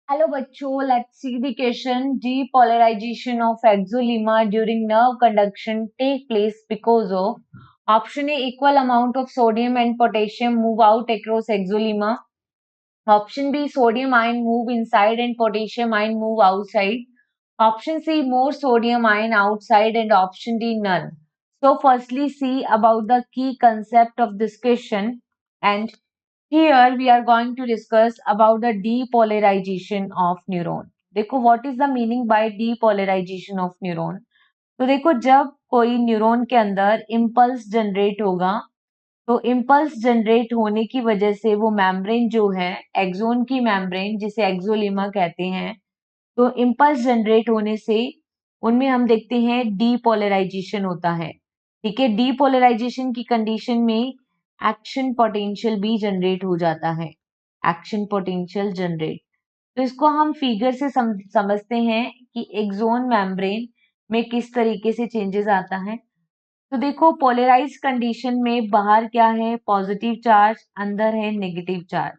Hello बच्चों, let's see the question. Depolarization of exolemma during nerve conduction take place because of option A, equal amount of sodium and potassium move out across exolemma. Option B, sodium ion move inside and potassium ion move outside. Option C, more sodium ion outside, and option D, none. So firstly, see about the key concept of this question, and here we are going to discuss about the depolarization of neuron. देखो what is the meaning by depolarization of neuron? तो देखो जब कोई neuron के अंदर impulse generate होगा तो impulse generate होने की वजह से वो मेम्ब्रेन जो है एक्सोन की मेम्ब्रेन जिसे एक्सोलेमा कहते हैं, तो इम्पल्स जनरेट होने से उनमें हम देखते हैं डीपोलराइजेशन होता है। ठीक है, डीपोलराइजेशन की कंडीशन में एक्शन पोटेंशियल भी जनरेट हो जाता है। एक्शन पोटेंशियल जनरेट, तो इसको हम फिगर से समझते हैं कि एक्सोन मेम्ब्रेन में किस तरीके से चेंजेस आता है। तो देखो पोलराइज कंडीशन में बाहर क्या है, पॉजिटिव चार्ज, अंदर है नेगेटिव चार्ज।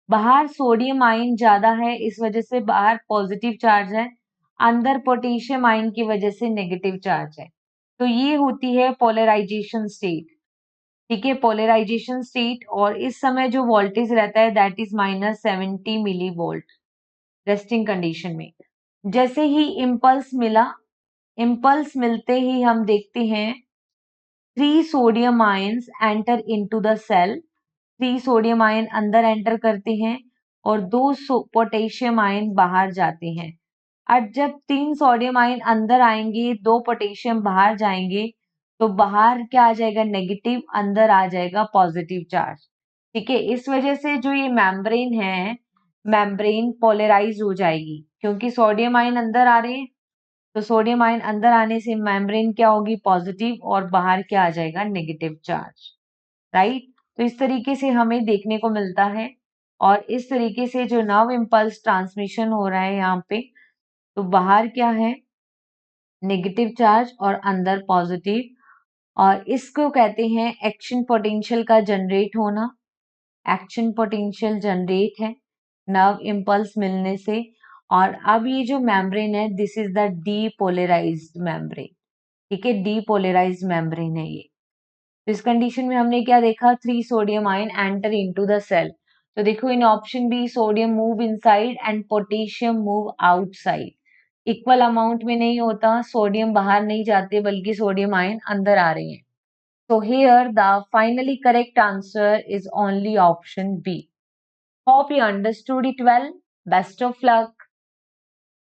बाहर सोडियम आयन ज्यादा है, इस वजह से बाहर पॉजिटिव चार्ज है, अंदर पोटेशियम आयन की वजह से नेगेटिव चार्ज है। तो ये होती है पोलराइजेशन स्टेट। ठीक है, पोलराइजेशन स्टेट, और इस समय जो वोल्टेज रहता है that is -70 millivolt resting condition में। जैसे ही इम्पल्स मिला, इम्पल्स मिलते ही हम देखते हैं 3 sodium ions enter into the cell. 3 sodium ion अंदर एंटर करते हैं और 2 पोटेशियम आयन बाहर जाते हैं। अब जब 3 सोडियम आयन अंदर आएंगे, 2 पोटेशियम बाहर जाएंगे, तो बाहर क्या आ जाएगा, नेगेटिव, अंदर आ जाएगा पॉजिटिव चार्ज। ठीक है, इस वजह से जो ये मेम्ब्रेन है, मेम्ब्रेन पोलराइज हो जाएगी क्योंकि सोडियम आयन अंदर आ रहे हैं। तो सोडियम आयन अंदर आने से मेम्ब्रेन क्या होगी, पॉजिटिव, और बाहर क्या आ जाएगा, नेगेटिव चार्ज। राइट, तो इस तरीके से हमें देखने को मिलता है, और इस तरीके से जो नर्व इम्पल्स ट्रांसमिशन हो रहा है यहाँ पे, तो बाहर क्या है, नेगेटिव चार्ज और अंदर पॉजिटिव, और इसको कहते हैं एक्शन पोटेंशियल का जनरेट होना। एक्शन पोटेंशियल जनरेट है नर्व इम्पल्स मिलने से। और अब ये जो मेम्ब्रेन है, this is the depolarised membrane. ठीक है, डीपोलराइज्ड मेम्ब्रेन है ये। तो इस कंडीशन में हमने क्या देखा, 3 sodium ion enter into the cell. तो देखो in option B, sodium move inside and potassium move outside. Equal amount में नहीं होता, सोडियम बाहर नहीं जाते बल्कि सोडियम आयन अंदर आ रहे हैं। So here the finally correct answer is only option B. Hope you understood it well. Best of luck.